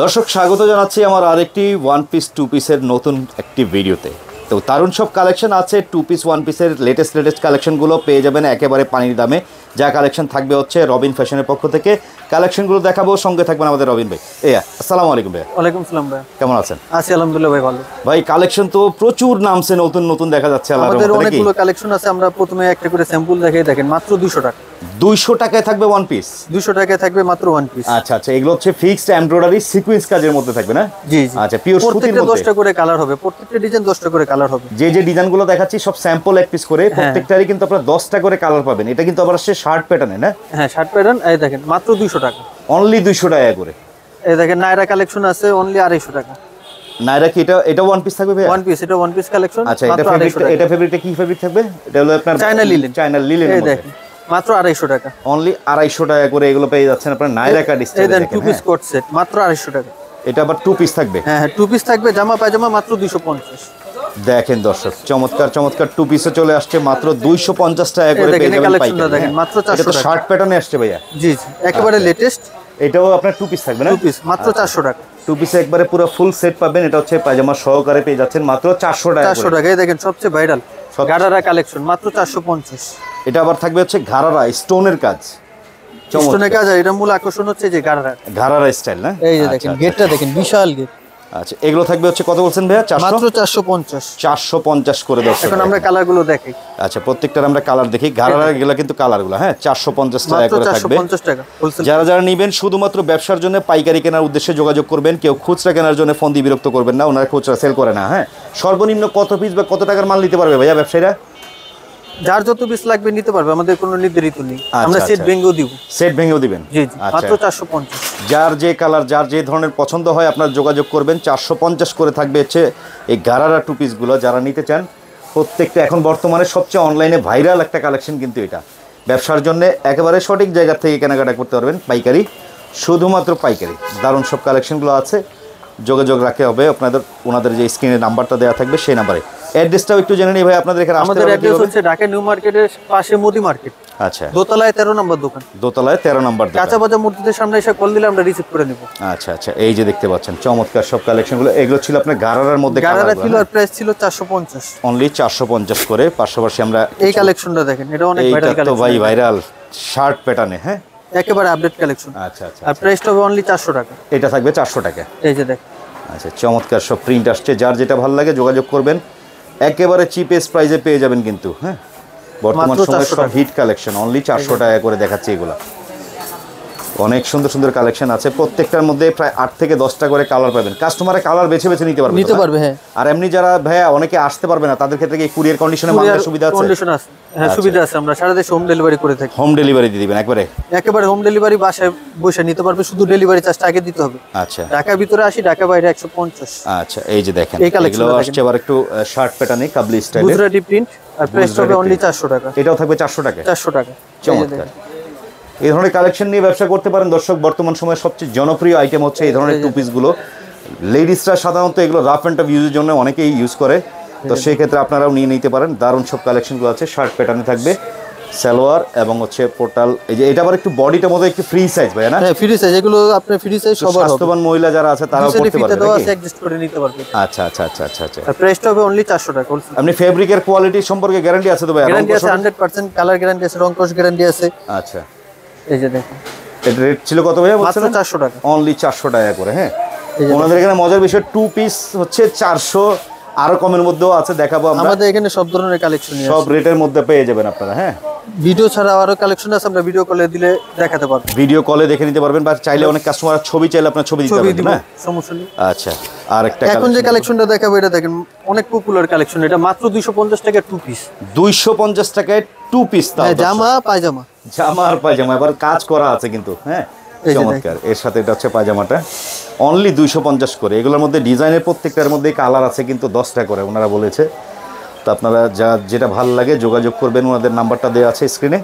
দর্শক স্বাগত জানাচ্ছি আমার আরেকটি ওয়ান পিস টু পিসের নতুন একটি ভিডিওতে। তো দারুণ সব কালেকশন আছে, টু পিস ওয়ান পিসের লেটেস্ট কালেকশনগুলো পেয়ে যাবেন একেবারে পানির দামে। যা কালেকশন থাকবে হচ্ছে রবিন ফ্যাশনের পক্ষ থেকে কালেকশনগুলো দেখাবো, সঙ্গে থাকবেন আমাদের রবিন ভাই। আসসালামু আলাইকুম ভাই। ওয়ালাইকুম সালাম ভাই, কেমন আছেন? আছি আলহামদুলিল্লাহ ভাই, ভালো। ভাই কালেকশন তো প্রচুর নামছে, নতুন নতুন দেখা যাচ্ছে। আমাদের অনেকগুলো কালেকশন আছে, আমরা প্রথমে একটা করে স্যাম্পল দেখাই। দেখেন মাত্র 200 টাকা। 200 টাকায় থাকবে ওয়ান পিস? 200 টাকায় থাকবে মাত্র ওয়ান পিস। আচ্ছা আচ্ছা, এগুলো হচ্ছে ফিক্সড এমব্রয়ডারি সিকোয়েন্স কাজের মধ্যে থাকবে না? জি জি। আচ্ছা, পিওর সুতির মধ্যে 10টা করে কালার হবে, প্রত্যেকটা ডিজাইন 10টা করে কালার হবে। যে যে ডিজাইনগুলো দেখাচ্ছি সব স্যাম্পল এক পিস করে, প্রত্যেকটারই কিন্তু আপনারা 10টা করে কালার পাবেন। এটা কিন্তু আবার আসছে শার্ট প্যাটার্নে না? হ্যাঁ, শার্ট প্যাটার্ন। এই দেখেন মাত্র 200 টাকা, অনলি 200 টাকা করে। এই দেখেন নায়রা কালেকশন আছে অনলি 250 টাকা। নায়রা কি এটা ওয়ান পিস থাকবে ভাই? ওয়ান পিস, এটা ওয়ান পিস কালেকশন। আচ্ছা, এটা ফেব্রিকটা কি ফেব্রিক থাকবে? এটা হলো আপনার চায়না লিলেন। China linen. এই দেখেন মাত্র 250 টাকা। অনলি 250 টাকা করে এগুলো পেয়ে যাচ্ছেন আপনার নায়রা কাট স্টাইলে। এই দেখেন টু পিস কোট সেট মাত্র 250 টাকা। এটা আবার টু পিস থাকবে? হ্যাঁ, টু পিস থাকবে, জামা পায়জামা মাত্র 250। দেখেন দর্শক, চমৎকার চমৎকার টু পিসে চলে আসছে মাত্র 250 টাকা করে পেয়ে যাবেন পাইকারি। দেখেন মাত্র 400 টাকা। শার্ট প্যাটার্নে আসছে ভাইয়া? জি জি, একেবারে লেটেস্ট। এটাও আপনার টু পিস থাকবে না? টু পিস মাত্র 400 টাকা। টু পিসে একবারে পুরো ফুল সেট পাবেন। এটা হচ্ছে পায়জামা সহকারে পেয়ে যাচ্ছেন মাত্র 400 টাকা। 400 টাকা। এই দেখেন সবচেয়ে ভাইরাল গারারা কালেকশন মাত্র 450। এটা আবার থাকবে হচ্ছে ঘারারা স্টোনের কাজ। স্টোনের কাজ, আর এটা মূল আকর্ষণ হচ্ছে যে ঘারারা স্টাইল না? এই যে দেখেন গেটটা দেখেন, বিশাল গেট। আচ্ছা, এগুলো থাকবে হচ্ছে কত বলছেন ভাইয়া? 400? মাত্র 450। 450 করে দর্শক। এখন আমরা কালারগুলো দেখাই। আচ্ছা, প্রত্যেকটার আমরা কালার দেখি। ঘারারা গেলা কিন্তু কালারগুলো 450 টাকা করে থাকবে। 450 টাকা। যারা যারা নেবেন শুধুমাত্র ব্যবসার জন্য পাইকারি কেনার উদ্দেশ্যে যোগাযোগ করবেন। কেউ খুচরা কেনার জন্য ফোন দিয়ে বিরক্ত করবেন না, ওনারা খুচরা সেল করে না। সর্বনিম্ন কত পিস বা কত টাকার মাল নিতে পারবে ভাইয়া ব্যবসায়ীরা? যার যত পিস লাগবে নিতে পারবে, আমাদের কোনো নির্ধারিত নেই। আমরা সেট ভেঙেও দিব। সেট ভেঙেও দিবেন? জি জি, মাত্র 450। যার যে কালার, যার যে ধরনের পছন্দ হয় আপনার যোগাযোগ করবেন। 450 করে থাকবে হচ্ছে এই গারারা টু পিসগুলো। যারা নিতে চান প্রত্যেকটা এখন বর্তমানে সবচেয়ে অনলাইনে ভাইরাল একটা কালেকশন, কিন্তু এটা ব্যবসার জন্য একেবারে সঠিক জায়গা থেকে কেনাকাটা করতে পারবেন পাইকারি, শুধুমাত্র পাইকারি। দারুণ সব কালেকশনগুলো আছে, যোগাযোগ রাখতে হবে আপনাদের। ওনাদের যে স্ক্রিনে নাম্বারটা দেওয়া থাকবে সেই নাম্বারে। অ্যাড্রেসটাও একটু জেনে নিই ভাই আপনাদের এখানে। আমাদের অ্যাড্রেস হচ্ছে ঢাকা নিউ মার্কেটের পাশে মোদি মার্কেট। আচ্ছা, দোতলায় 13 নম্বর দোকান। দোতলায় 13 নম্বর দোকান। কাঁচা বাজার মসজিদের সামনে এসে কল দিলে আমরা রিসিভ করে নেব। আচ্ছা আচ্ছা, এই যে দেখতে পাচ্ছেন চমৎকার সব কালেকশনগুলো। এগুলো ছিল আপনার গারারার মধ্যে। গারারা ছিল, আর প্রাইস ছিল 450। অনলি 450 করে। পাশাপাশি আমরা এই কালেকশনটা দেখেন, এটা অনেক ভাইরাল কালেকশন। তো ভাই ভাইরাল শার্ট প্যাটার্নে। একেবারে আপডেট কালেকশন। আচ্ছা আচ্ছা, আর প্রাইসটা হবে অনলি 400 টাকা। এটা থাকবে 400 টাকা। এই যে দেখেন। আচ্ছা, চমৎকার সব প্রিন্ট আসছে। যার যেটা ভালো লাগে যোগাযোগ করবেন, একেবারে চিপেস্ট প্রাইসে পেয়ে যাবেন কিন্তু। বর্তমান সময়ে সব হিট কালেকশন অনলি 400 টাকা করে দেখাচ্ছে এগুলো। অনেক সুন্দর সুন্দর কালেকশন আছে, প্রত্যেকটার মধ্যে প্রায় 8 থেকে 10টা করে কালার পাবেন। কাস্টমারে কালার বেছে বেছে নিতে পারবে। হ্যাঁ। আর এমনি যারা ভাইয়া অনেকে আসতে পারবে না, তাদের ক্ষেত্রে কি কুরিয়ার কন্ডিশনে মালের সুবিধা আছে? কন্ডিশন আছে, হ্যাঁ সুবিধা আছে। আমরা সারা দেশে হোম ডেলিভারি করে থাকি। হোম ডেলিভারি দিয়ে দিবেন একবারে? একেবারে হোম ডেলিভারি, বাসায় বসে নিতে পারবে, শুধু ডেলিভারি চার্জটা আগে দিতে হবে। আচ্ছা, ঢাকার ভিতরে 80, ঢাকা বাইরে 150। আচ্ছা, এই যে দেখেন এগুলো আসছে আবার একটু শার্ট প্যাটার্নে কাবলি স্টাইলে, গুজরাটি প্রিন্ট। আর প্রাইস হবে অনলি 400 টাকা। এটাও থাকবে 400 টাকা। 400 টাকা। চমৎকার। এই ধরনের কালেকশন নিয়ে ব্যবসা করতে পারেন দর্শক। বর্তমান সময়ে সবচেয়ে জনপ্রিয় আইটেম হচ্ছে এই ধরনের টু পিসগুলো। লেডিসরা সাধারণত এগুলো রাফ অ্যান্ড টাফ ইউজের জন্য অনেকেই ইউজ করে, তো সেই ক্ষেত্রে আপনারাও নিয়ে নিতে পারেন। দারুণ সব কালেকশনগুলো আছে। শার্ট প্যাটার্নে থাকবে, সালোয়ার এবং হচ্ছে পোর্টাল। এই যে এটা আবার একটু বডিটার মধ্যে একটু ফ্রি সাইজ ভাই না? হ্যাঁ, ফ্রি সাইজ। এগুলো আপনি ফ্রি সাইজ সবার হবে। স্বাস্থ্যবান মহিলা যারা আছে তারাও পড়তে পারবে নাকি? অ্যাডজাস্ট করে নিতে পারবে। আচ্ছা আচ্ছা আচ্ছা আচ্ছা আচ্ছা। আর প্রাইসটা হবে অনলি 400 টাকা। আপনি ফেব্রিকের কোয়ালিটি সম্পর্কে গ্যারান্টি আছে তো ভাই? গ্যারান্টি আছে 100%, কালার গ্যারান্টি আছে, রং কোশ গ্যারান্টি আছে। আচ্ছা, এই যে দেখুন। এর রেট ছিল কত ভাই? মাত্র 400 টাকা। অনলি 400 টাকা করে। ওনাদের এখানে মজার বিষয় টু পিস হচ্ছে 400, আরো কমের মধ্যেও আছে, দেখাবো আমরা। আমাদের এখানে সব ধরনের কালেকশন আছে, সব রেটের মধ্যে পেয়ে যাবেন আপনারা। ভিডিও ছাড়া আরো কালেকশন আছে, আমরা ভিডিও কলে দিলে দেখাতে পারবো। ভিডিও কলে দেখে নিতে পারবেন, বা চাইলে অনেক কাস্টমার ছবি চাইলে আপনার ছবি দিতে পারবেন না? সমস্যা নেই। আচ্ছা, আরেকটা এখন যে কালেকশনটা দেখাবো এটা দেখেন, অনেক পপুলার কালেকশন। এটা মাত্র 250 টাকা টু পিস। 250 টাকায় টু পিস, জামা পায়জামা। জামা আর পায়জামা, এবার কাজ করা আছে কিন্তু। চমৎকার। এর সাথে এটা হচ্ছে পায়জামাটা অনলি 250 করে। এগুলোর মধ্যে ডিজাইনের প্রত্যেকটার মধ্যে কালার আছে কিন্তু 10টা করে ওনারা বলেছে। তো আপনারা যেটা ভালো লাগে যোগাযোগ করবেন, ওনাদের নাম্বারটা দেওয়া আছে স্ক্রিনে।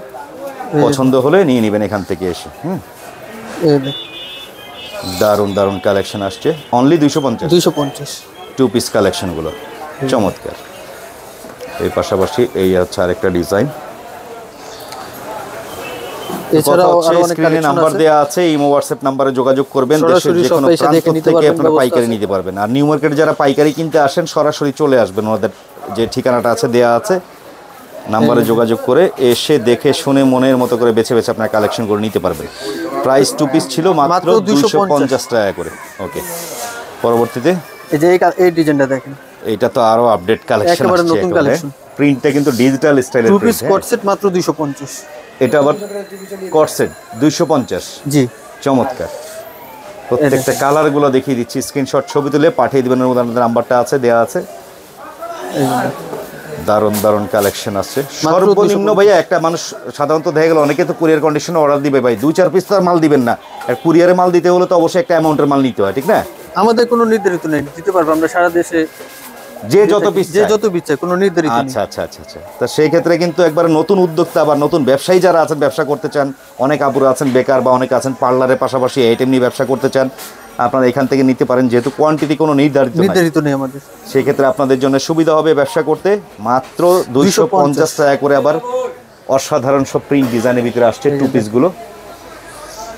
পছন্দ হলে নিয়ে নেবেন এখান থেকে এসে। দারুণ দারুণ কালেকশন আসছে, অনলি 250 টু পিস কালেকশনগুলো। চমৎকার। এই পাশাপাশি এই হচ্ছে আরেকটা ডিজাইন। এছাড়াও আরো অনেক স্ক্রিনে কালেকশন নাম্বার আছে। দেওয়া আছে, ইমো হোয়াটসঅ্যাপ নাম্বারে যোগাযোগ করবেন, দেশের সরাসরি যে কোনো শপে এসে প্রান্ত দেখে নিতে থেকে পারবেন, আপনারা ব্যবস্থা পাইকারি আছে। নিতে পারবেন। আর নিউ মার্কেট যারা পাইকারি কিনতে আসেন সরাসরি চলে আসবেন, ওনাদের যে ঠিকানাটা আছে দেওয়া আছে, নাম্বারে যোগাযোগ করে এসে দেখে শুনে মনের মতো করে বেছে বেছে আপনার কালেকশন করে নিতে পারবেন। প্রাইস 2 পিস ছিল মাত্র মাত্র 250 টাকা করে। ওকে, পরবর্তীতে এই যে এই ডিজাইনটা দেখেন, এটা তো আরো আপডেট কালেকশন একেবারে আসছে, নতুন কালেকশন। প্রিন্টটা কিন্তু ডিজিটাল স্টাইলের 2 পিস প্রিন্ট। কোট সেট মাত্র 250। এটা আবার কটসেট 250। জি, চমৎকার। প্রত্যেকটা কালারগুলো দেখিয়ে দিচ্ছি, স্ক্রিনশট ছবি তুলে পাঠিয়ে দিবেন, ওর মধ্যে নাম্বারটা আছে দেওয়া আছে। এই যে দারুণ দারুণ কালেকশন আছে। মাত্র সর্বনিম্ন 250 ভাইয়া একটা মানুষ সাধারণত দেখা গেল অনেকে তো কুরিয়ার কন্ডিশনে অর্ডার দিবে ভাই, 2-4 পিস তো আর মাল দিবেন না, আর কুরিয়ারে মাল দিতে হলে তো অবশ্যই একটা অ্যামাউন্টের মাল নিতে হয়, ঠিক না? আমাদের কোনো নির্ধারিত নেই, দিতে পারবো আমরা সারা দেশে, যে যত পিস যে যত পিস চাই, কোনো নির্ধারিত নেই। আচ্ছা আচ্ছা আচ্ছা আচ্ছা। তা সেই ক্ষেত্রে কিন্তু একবার নতুন উদ্যোক্তা বা নতুন ব্যবসায়ী যারা আছেন, ব্যবসা করতে চান, অনেক আপুরা আছেন বেকার বা অনেকে আছেন পার্লারের পাশাপাশি আইটেম নিয়ে ব্যবসা করতে চান, আপনারা এখান থেকে নিতে পারেন, যেহেতু কোয়ান্টিটি কোনো নির্ধারিত নাই। নির্ধারিত নেই আমাদের। সেই ক্ষেত্রে আপনাদের জন্য সুবিধা হবে ব্যবসা করতে। মাত্র 250 টাকা করে, আবার অসাধারণ সব প্রিন্ট ডিজাইনের ভিতরে আসছে টু পিসগুলো।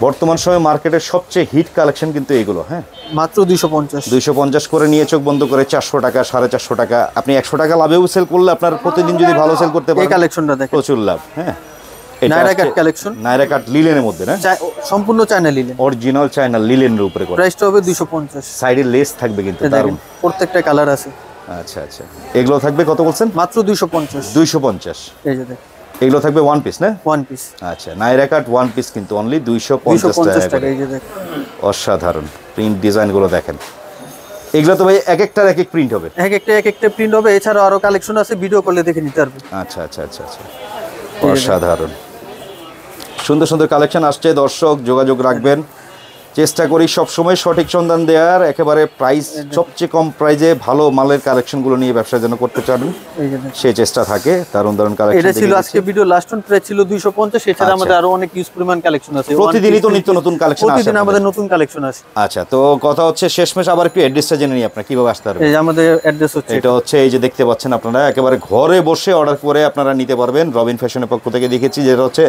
বর্তমান সময়ে মার্কেটের সবচেয়ে হিট কালেকশন কিন্তু এগুলো। হ্যাঁ, মাত্র 250। 250 করে নিয়ে চোখ বন্ধ করে 400 টাকা 450 টাকা, আপনি 100 টাকা লাভেও সেল করলে আপনার প্রতিদিন যদি ভালো সেল করতে এই পারেন কালেকশনটা দেখেন, প্রচুর লাভ। হ্যাঁ, নাইরা কাট কালেকশন, নাইরা কাট লিলেনের মধ্যে না, সম্পূর্ণ চায়না লিলেন। অরিজিনাল চায়না লিলেনের উপরে করা, প্রাইসটা হবে 250। সাইডে লেস থাকবে কিন্তু দেখেন দারুণ। প্রত্যেকটা কালার আছে। আচ্ছা আচ্ছা, এগুলো থাকবে কত বলছেন? মাত্র 250। 250। এই যে দেখেন, এগুলো থাকবে ওয়ান পিস না? ওয়ান পিস আচ্ছা, নাইরা কাট ওয়ান পিস কিন্তু অনলি 250 টাকা 250 টাকা। করে। এই যে দেখেন, অসাধারণ প্রিন্ট ডিজাইনগুলো দেখেন। এগুলো তো ভাই এক একটার এক এক প্রিন্ট হবে। এক একটা প্রিন্ট হবে। এছাড়াও আরো কালেকশন আছে, ভিডিও কলে দেখে নিতে পারবে। আচ্ছা আচ্ছা আচ্ছা আচ্ছা, অসাধারণ সুন্দর সুন্দর কালেকশন আসছে। দর্শক যোগাযোগ রাখবেন, চেষ্টা করি সবসময় সঠিক সন্ধান দেওয়ার, একেবারে প্রাইস সবচেয়ে কম প্রাইসে ভালো মালের কালেকশনগুলো নিয়ে ব্যবসা যেন করতে চান, এই যে দেখেন, সেই চেষ্টা থাকে। দারুণ দারুণ কালেকশন। এটা ছিল আজকে ভিডিও লাস্ট অন প্রাইস ছিল 250। এছাড়া আমাদের আরো অনেক ইউজ পরিমাণ কালেকশন আছে। প্রতিদিনই তো নিত্য নতুন কালেকশন আসে প্রতিদিন আমাদের নতুন কালেকশন আছে। আচ্ছা, তো কথা হচ্ছে শেষমেশ আবার একটু অ্যাড্রেসটা জেনে নিই, আপনারা কিভাবে আসতে পারবেন? এই যে আমাদের অ্যাড্রেস হচ্ছে, এটা হচ্ছে এই যে দেখতে পাচ্ছেন আপনারা, একেবারে ঘরে বসে অর্ডার করে আপনারা নিতে পারবেন। রবিন ফ্যাশনের পক্ষ থেকে দেখেছি, যেটা হচ্ছে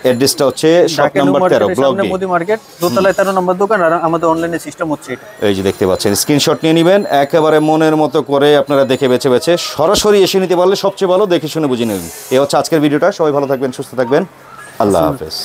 অ্যাড্রেসটা হচ্ছে shop number 13 block D, Modi market, দোতলায় 13 নম্বর দোকান। আর আমাদের অনলাইনে সিস্টেম হচ্ছে এটা। এই যে দেখতে পাচ্ছেন, স্ক্রিনশট নিয়ে নেবেন, একেবারে মনের মতো করে আপনারা দেখে বেছে বেছে সরাসরি এসে নিতে পারলে সবচেয়ে ভালো, দেখে শুনে বুঝে নেবেন। এই হচ্ছে আজকের ভিডিওটা। সবাই ভালো থাকবেন, সুস্থ থাকবেন, আল্লাহ হাফেজ।